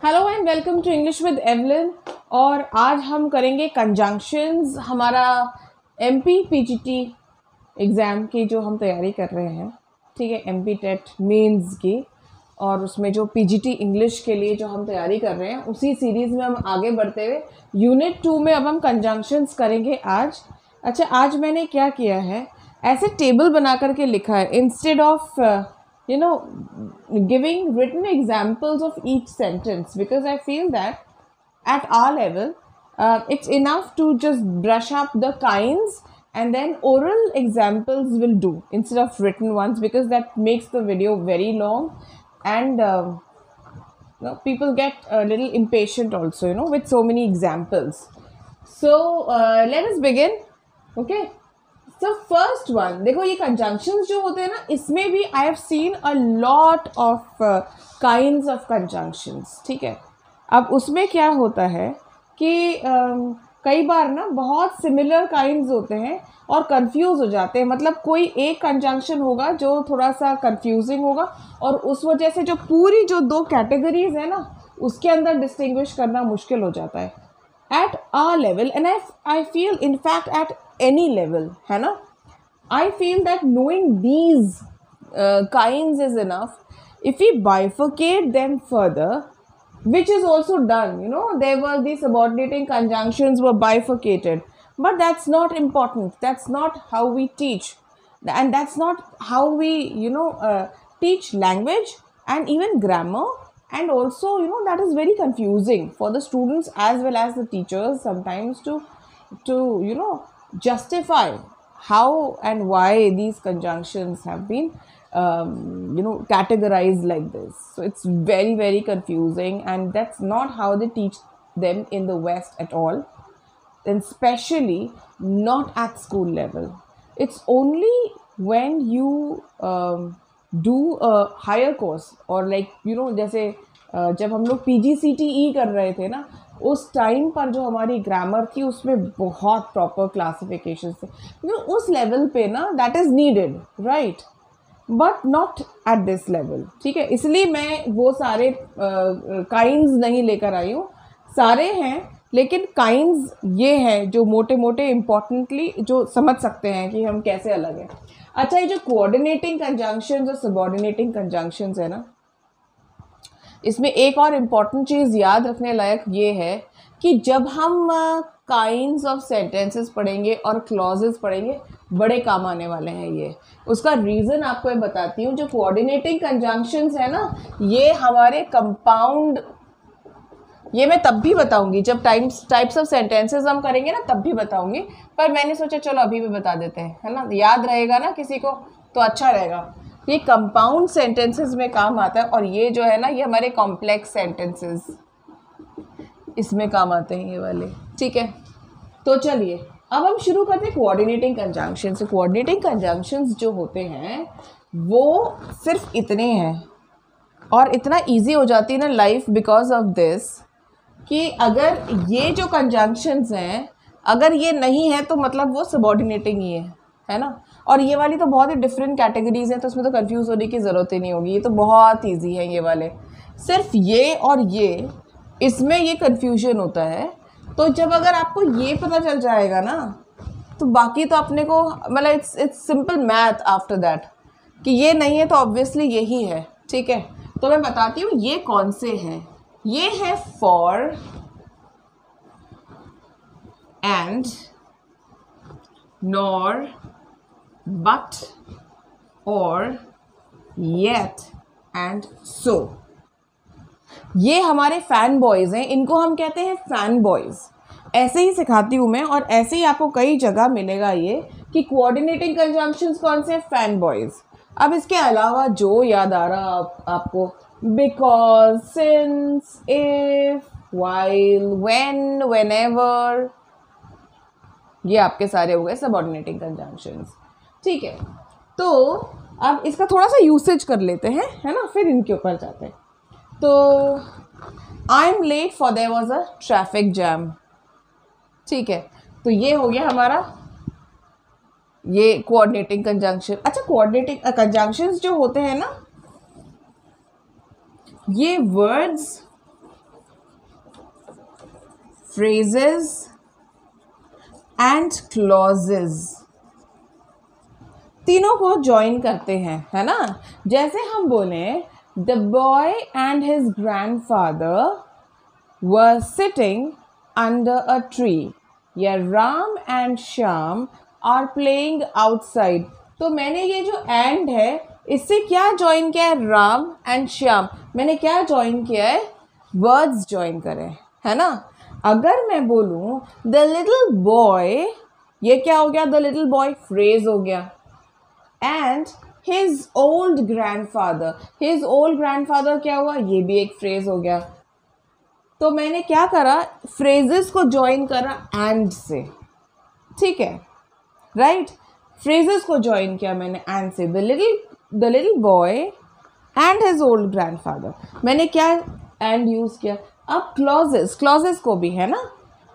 Hello and welcome to English with Evelyn. और आज हम करेंगे कंजंक्शंस। हमारा एमपी पीजीटी एग्ज़ाम की जो हम तैयारी कर रहे हैं, ठीक है, एमपी टेट मेंस की, और उसमें जो पीजीटी इंग्लिश के लिए जो हम तैयारी कर रहे हैं उसी सीरीज़ में हम आगे बढ़ते हुए यूनिट 2 में अब हम कंजंक्शंस करेंगे आज। अच्छा, आज मैंने क्या किया है, ऐसे टेबल बना करके लिखा है instead of giving written examples of each sentence, because I feel that at our level it's enough to just brush up the kinds and then oral examples will do instead of written ones, because that makes the video very long and people get a little impatient also, with so many examples. So let us begin. Okay, so first one देखो, ये conjunctions जो होते हैं ना, इसमें भी I have seen a lot of kinds of conjunctions. ठीक है, अब उसमें क्या होता है कि कई बार ना बहुत सिमिलर काइंड्स होते हैं और कंफ्यूज हो जाते हैं। मतलब कोई एक कंजंक्शन होगा जो थोड़ा सा कंफ्यूजिंग होगा और उस वजह से जो पूरी जो दो कैटेगरीज है ना, उसके अंदर डिस्टिंग्विश करना मुश्किल हो जाता है at our level. And I feel, in fact, at any level, है ना, I feel that knowing these kinds is enough. If we bifurcate them further, which is also done, there were these subordinating conjunctions were bifurcated, but that's not important. That's not how we teach, and that's not how we teach language and even grammar. And also, that is very confusing for the students as well as the teachers sometimes to justify how and why these conjunctions have been categorized like this. So it's very, very confusing, and that's not how they teach them in the West at all, and especially not at school level. It's only when you do a higher course, or like जैसे जब हम लोग PGCTE कर रहे थे ना, उस time पर जो हमारी ग्रामर थी उसमें बहुत प्रॉपर क्लासिफिकेशन थे, उस लेवल पे ना that is needed, right, but not at this level. ठीक है, इसलिए मैं वो सारे काइंड्स नहीं लेकर आई हूँ। सारे हैं, लेकिन काइंड्स ये हैं जो मोटे मोटे इम्पॉर्टेंटली जो समझ सकते हैं कि हम कैसे अलग हैं। अच्छा, ये जो कोऑर्डिनेटिंग कंजंक्शंस और सबऑर्डिनेटिंग कंजंक्शंस है ना, इसमें एक और इम्पॉर्टेंट चीज़ याद रखने लायक ये है कि जब हम काइंड्स ऑफ सेंटेंसेस पढ़ेंगे और क्लॉजेस पढ़ेंगे, बड़े काम आने वाले हैं ये। उसका रीज़न आपको मैं बताती हूँ। जो कोऑर्डिनेटिंग कंजंक्शंस है ना, ये हमारे कंपाउंड, ये मैं तब भी बताऊंगी जब टाइप्स ऑफ सेंटेंसेस हम करेंगे ना, तब भी बताऊंगी, पर मैंने सोचा चलो अभी भी बता देते हैं, है ना, याद रहेगा ना किसी को तो अच्छा रहेगा। ये कंपाउंड सेंटेंसेस में काम आता है, और ये जो है ना, ये हमारे कॉम्प्लेक्स सेंटेंसेस इसमें काम आते हैं, ये वाले। ठीक है, तो चलिए अब हम शुरू करते हैं कोऑर्डिनेटिंग कंजंक्शन से। कोऑर्डिनेटिंग कंजंक्शंस जो होते हैं वो सिर्फ इतने हैं, और इतना ईजी हो जाती है ना लाइफ बिकॉज ऑफ दिस, कि अगर ये जो कंजंक्शंस हैं अगर ये नहीं है तो मतलब वो सबऑर्डिनेटिंग ही है ना। और ये वाली तो बहुत ही डिफरेंट कैटेगरीज हैं, तो उसमें तो कंफ्यूज होने की ज़रूरत ही नहीं होगी, ये तो बहुत इजी है ये वाले। सिर्फ ये और ये, इसमें ये कन्फ्यूजन होता है। तो जब अगर आपको ये पता चल जाएगा ना, तो बाकी तो अपने को मतलब it's simple math after that, कि ये नहीं है तो ऑब्वियसली यही है। ठीक है, तो मैं बताती हूँ ये कौन से हैं। ये है फॉर एंड, नॉर, बट, और, येट एंड सो। ये हमारे फैन बॉयज़ हैं, इनको हम कहते हैं फैन बॉयज़। ऐसे ही सिखाती हूँ मैं, और ऐसे ही आपको कई जगह मिलेगा ये कि कोऑर्डिनेटिंग कंजंक्शंस कौन से, फैन बॉयज़। अब इसके अलावा जो याद आ रहा आपको, because, since, if, while, when, whenever, ये आपके सारे हो गए सबऑर्डिनेटिंग कंजंक्शंस। ठीक है, तो अब इसका थोड़ा सा यूसेज कर लेते हैं, है ना, फिर इनके ऊपर जाते हैं। तो I am late for there was a traffic jam. ठीक है, तो ये हो गया हमारा ये कोऑर्डिनेटिंग कंजंक्शन। अच्छा, कोऑर्डिनेटिंग कंजंक्शंस जो होते हैं ना, ये वर्ड्स phrases and clauses तीनों को ज्वाइन करते हैं, है ना। जैसे हम बोले the boy and his grandfather were sitting under a tree, या Ram and Shyam are playing outside. तो मैंने ये जो एंड है इससे क्या ज्वाइन किया है, राम एंड श्याम। मैंने क्या ज्वाइन किया है, वर्ड्स ज्वाइन करे, है ना। अगर मैं बोलूं द लिटिल बॉय, ये क्या हो गया, द लिटिल बॉय फ्रेज हो गया। And his old grandfather, his old grandfather क्या हुआ, ये भी एक फ्रेज हो गया। तो मैंने क्या करा, फ्रेजेस को ज्वाइन करा एंड से, ठीक है, राइट। फ्रेजेस को ज्वाइन किया मैंने एंड से, the little boy and his old grandfather, मैंने क्या एंड यूज किया। अब क्लॉजेस, क्लॉजेस को भी, है ना।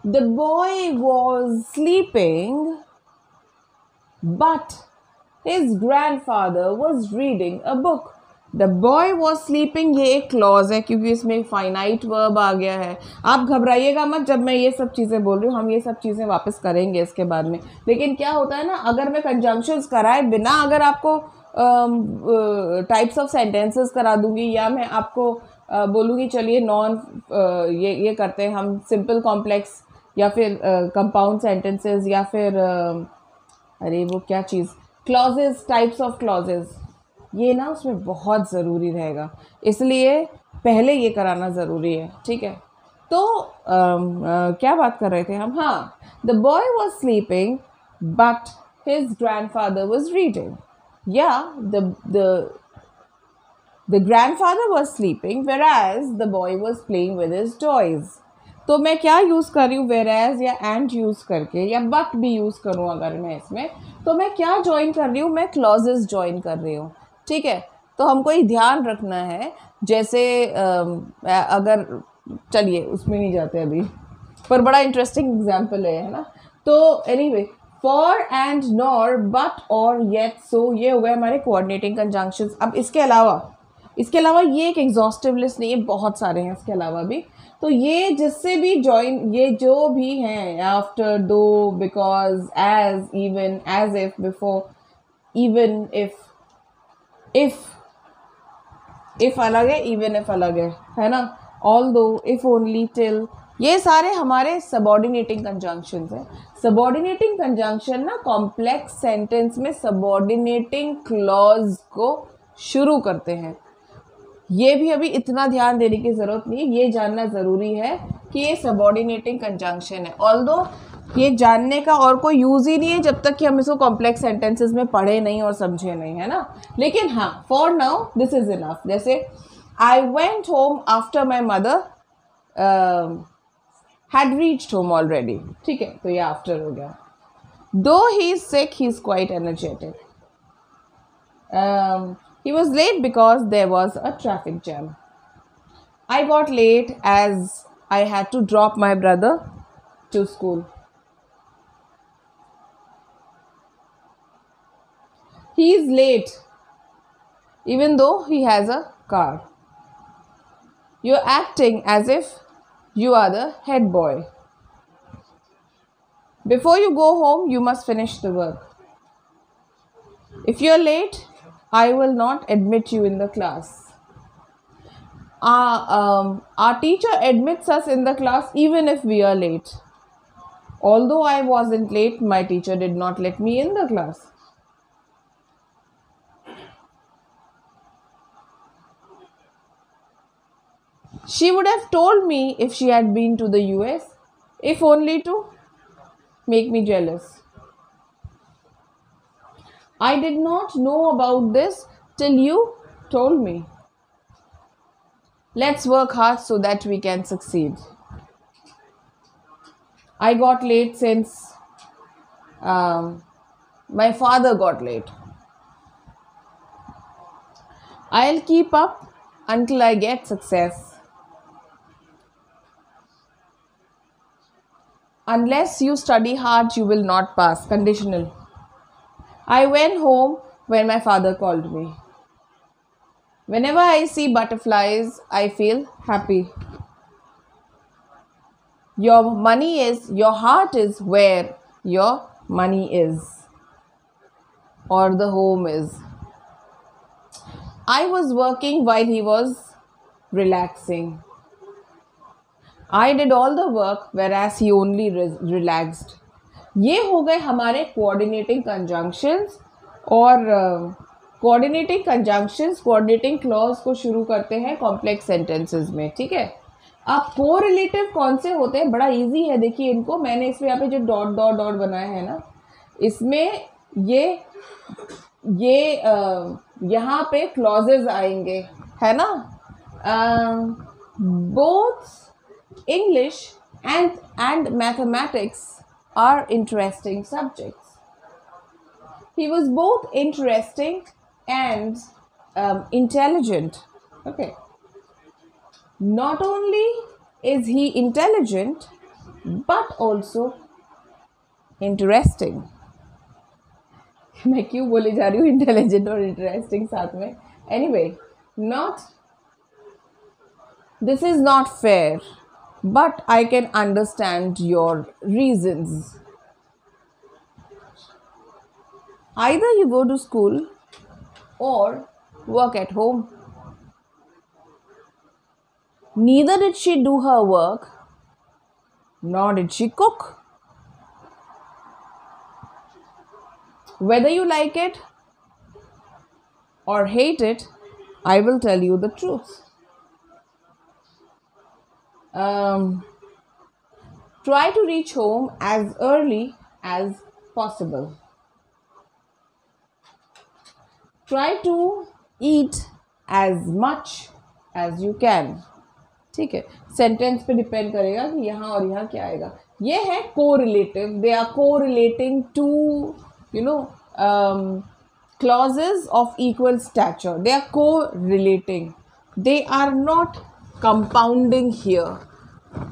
The boy was sleeping but his grandfather was reading a book. The boy was sleeping, ये एक क्लॉज है क्योंकि इसमें फाइनाइट वर्ब आ गया है। आप घबराइएगा मत जब मैं ये सब चीज़ें बोल रही हूँ, हम ये सब चीज़ें वापस करेंगे इसके बाद में। लेकिन क्या होता है ना, अगर मैं कंजंक्शंस कराए बिना अगर आपको टाइप्स ऑफ सेंटेंसेस करा दूंगी, या मैं आपको बोलूँगी चलिए नॉन ये करते हैं हम, सिंपल कॉम्प्लेक्स या फिर कंपाउंड सेंटेंसेस, या फिर अरे वो क्या चीज़, क्लॉजेस, टाइप्स ऑफ क्लॉजेस, ये ना उसमें बहुत ज़रूरी रहेगा, इसलिए पहले ये कराना ज़रूरी है, ठीक है। तो क्या बात कर रहे थे हम, हाँ, the boy was sleeping but his grandfather was reading, या the grandfather was sleeping whereas the boy was playing with his toys. तो मैं क्या यूज़ कर रही हूँ, वेर एज या एंड यूज़ करके, या बट भी यूज़ करूँ अगर मैं इसमें, तो मैं क्या ज्वाइन कर रही हूँ, मैं क्लॉजेस ज्वाइन कर रही हूँ, ठीक है। तो हमको ये ध्यान रखना है, जैसे अगर, चलिए उसमें नहीं जाते अभी, पर बड़ा इंटरेस्टिंग एग्जाम्पल है ना। तो anyway, for and nor, but और येट सो, ये हो गए हमारे कोऑर्डिनेटिंग कंजंक्शंस। अब इसके अलावा ये एक एग्जॉस्टिव लिस्ट नहीं है, बहुत सारे हैं इसके अलावा भी। तो ये जिससे भी ज्वाइन, ये जो भी हैं, after, though, because, as, even, as if, before, even if अलग है, इवन इफ अलग है ना, ऑल्दो, इफ ओनली, टिल, ये सारे हमारे सबऑर्डिनेटिंग कंजंक्शंस हैं। सबऑर्डिनेटिंग कंजंक्शन ना कॉम्प्लेक्स सेंटेंस में सबऑर्डिनेटिंग क्लॉज को शुरू करते हैं। ये भी अभी इतना ध्यान देने की ज़रूरत नहीं है, ये जानना ज़रूरी है कि ये सबऑर्डिनेटिंग कंजंक्शन है। ऑल्दो ये जानने का और कोई यूज़ ही नहीं है जब तक कि हम इसको कॉम्प्लेक्स सेंटेंसेस में पढ़े नहीं और समझे नहीं, है ना। लेकिन हाँ, for now this is enough. जैसे I went home after my mother had reached home already, ठीक है, तो ये आफ्टर हो गया। Though he is sick he is quite energetic. He was late because there was a traffic jam. I got late as I had to drop my brother to school. He is late even though he has a car. You're acting as if you are the head boy. Before you go home, you must finish the work. If you're late, I will not admit you in the class. Our teacher admits us in the class even if we are late. Although I wasn't late, my teacher did not let me in the class. She would have told me if she had been to the US, if only to make me jealous. I did not know about this till you told me. Let's work hard so that we can succeed. I got late since my father got late. I'll keep up until I get success. Unless you study hard, you will not pass. Conditional. I went home when my father called me. Whenever I see butterflies, I feel happy. Your money is, your heart is where your money is, or the home is. I was working while he was relaxing. I did all the work whereas he only relaxed. ये हो गए हमारे coordinating conjunctions. और coordinating conjunctions coordinating clause को शुरू करते हैं complex sentences में. ठीक है. अब कोरिलेटिव कौन से होते हैं? बड़ा इजी है. देखिए इनको मैंने इसमें यहाँ पे जो डॉट डॉट डॉट बनाया है ना, इसमें ये यहाँ पे क्लॉजेज आएंगे, है ना. Both English and mathematics are interesting subjects. He was both interesting and intelligent. Okay. Not only is he intelligent, but also interesting. मैं क्यों बोली जा रही हूँ इंटेलिजेंट और इंटरेस्टिंग साथ में? Anyway, this is not fair. But I can understand your reasons. Either you go to school or work at home. Neither did she do her work, nor did she cook. Whether you like it or hate it, I will tell you the truth. Try to reach home as early as possible. Try to eat as much as you can. ठीक है. Sentence पे depend करेगा कि यहाँ और यहाँ क्या आएगा. ये है correlative. They are correlating to clauses of equal stature. They are correlating. They are not compounding here.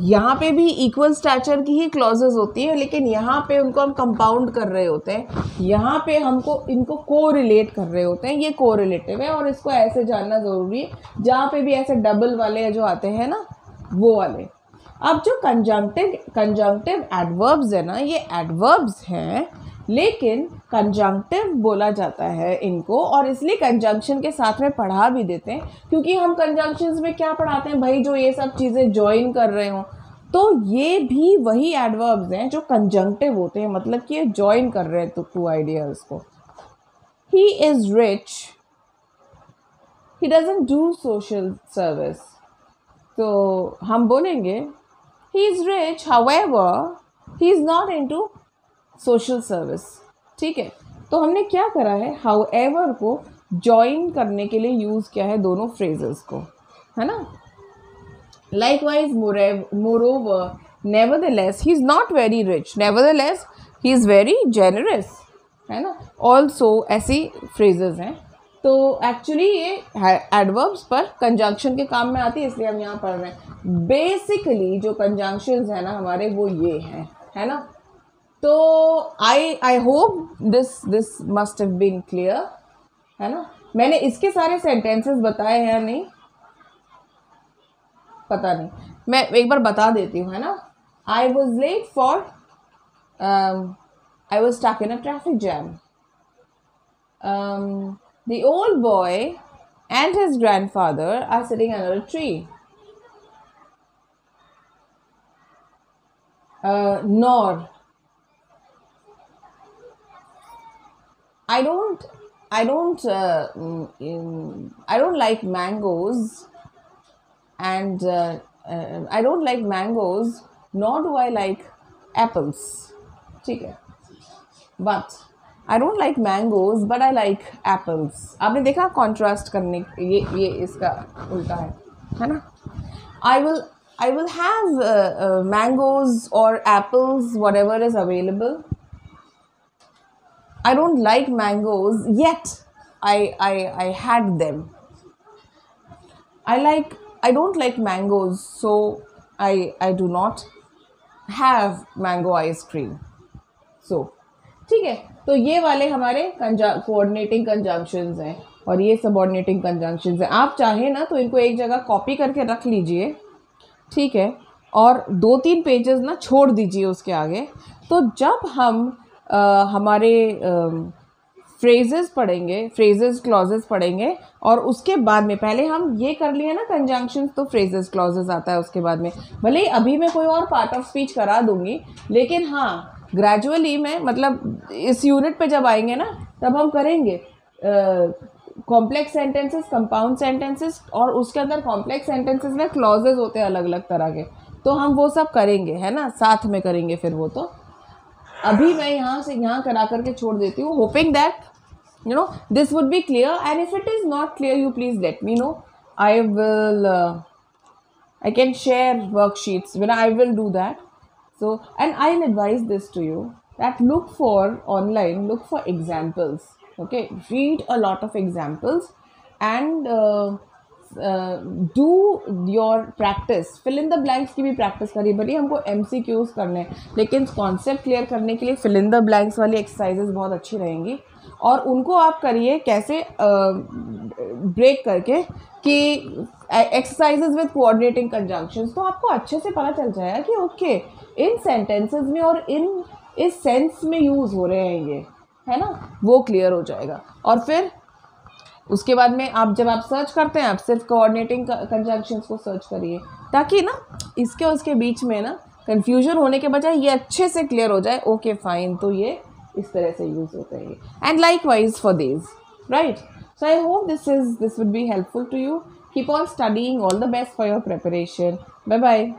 यहाँ पे भी इक्वल स्टैचर की ही क्लॉजेज होती है, लेकिन यहाँ पे उनको हम कंपाउंड कर रहे होते हैं. यहाँ पे हमको इनको कोरिलेट कर रहे होते हैं. ये कोरिलेटिव है और इसको ऐसे जानना ज़रूरी है. जहाँ पे भी ऐसे डबल वाले जो आते हैं ना, वो वाले. अब जो कंजंक्टिव एडवर्ब्स है ना, ये एडवर्ब्स हैं, लेकिन कंजंक्टिव बोला जाता है इनको, और इसलिए कंजंक्शन के साथ में पढ़ा भी देते हैं, क्योंकि हम कंजंक्शंस में क्या पढ़ाते हैं भाई, जो ये सब चीज़ें ज्वाइन कर रहे हो. तो ये भी वही एडवर्ब्स हैं जो कंजंक्टिव होते हैं, मतलब कि ये ज्वाइन कर रहे हैं तो टू आइडियाज को. He is rich, he doesn't do social service. तो हम बोलेंगे he is rich, however he is not into social service. ठीक है. तो हमने क्या करा है, हाउएवर को जॉइन करने के लिए यूज़ किया है दोनों फ्रेजेस को, है ना. Likewise, moreover, nevertheless, he is not very rich, nevertheless he is very generous, है ना. ऑल्सो ऐसी फ्रेजेस हैं. तो एक्चुअली ये एडवर्ब्स पर कंजंक्शन के काम में आती है, इसलिए हम यहाँ पढ़ रहे हैं. बेसिकली जो कंजंक्शंस हैं ना हमारे, वो ये हैं, है ना. तो I hope this must have been clear, है ना. मैंने इसके सारे सेंटेंसेस बताए हैं या नहीं पता नहीं, मैं एक बार बता देती हूँ, है ना. I was late for, I was stuck in a traffic jam. The old boy and his grandfather are sitting under a tree. Nor, I don't like mangoes, and I don't like mangoes, nor do I like apples. ठीक है. But I don't like mangoes, but I like apples. आपने देखा contrast करने, ये इसका उल्टा है ना. I will have mangoes or apples, whatever is available. I don't like mangoes, yet I had them. I don't like mangoes, so I do not have mango ice cream. So ठीक है. तो ये वाले हमारे कोऑर्डिनेटिंग कंजंक्शंस हैं और ये subordinating conjunctions हैं. आप चाहें ना तो इनको एक जगह कॉपी करके रख लीजिए, ठीक है. और 2-3 पेजेस ना छोड़ दीजिए उसके आगे। तो जब हम हमारे फ्रेजेस पढ़ेंगे, फ्रेजेस क्लॉजेस पढ़ेंगे, और उसके बाद में पहले हम ये कर लिए ना कंजंक्शंस, तो फ्रेजेस क्लॉजेस आता है उसके बाद में। भले ही अभी मैं कोई और पार्ट ऑफ स्पीच करा दूंगी, लेकिन हाँ ग्रेजुअली मैं मतलब इस यूनिट पे जब आएंगे ना तब हम करेंगे कॉम्प्लेक्स सेंटेंसेस, कंपाउंड सेंटेंसेस, और उसके अंदर कॉम्प्लेक्स सेंटेंसेस में क्लॉजेज होते हैं अलग अलग तरह के, तो हम वो सब करेंगे, है ना, साथ में करेंगे फिर वो। तो अभी मैं यहाँ से यहाँ करा करके छोड़ देती हूँ, hoping that this would be clear, and if it is not clear you please let me know. I can share worksheets when I will do that. So, and I'll advise this to you, that look for online, look for examples. Okay, read a lot of examples, and do your practice. Fill in the blanks की भी practice करिए। भले हमको MCQs करने हैं, लेकिन concept clear करने के लिए fill in the blanks वाली exercises बहुत अच्छी रहेंगी, और उनको आप करिए कैसे ब्रेक करके कि एक्सरसाइजेज विद कोऑर्डिनेटिंग कंजंक्शंस। तो आपको अच्छे से पता चल जाएगा कि ओके इन सेंटेंसेस में और इन इस सेंस में यूज़ हो रहे हैं ये, है ना, वो क्लियर हो जाएगा। और फिर उसके बाद में आप जब आप सर्च करते हैं, आप सिर्फ कोऑर्डिनेटिंग कंजंक्शंस को सर्च करिए, ताकि ना इसके और उसके बीच में ना कन्फ्यूजन होने के बजाय ये अच्छे से क्लियर हो जाए। ओके फाइन, तो ये इस तरह से यूज़ होते हैं। And likewise for this, right? So I hope this would be helpful to you. Keep on studying. All the best for your preparation. Bye bye.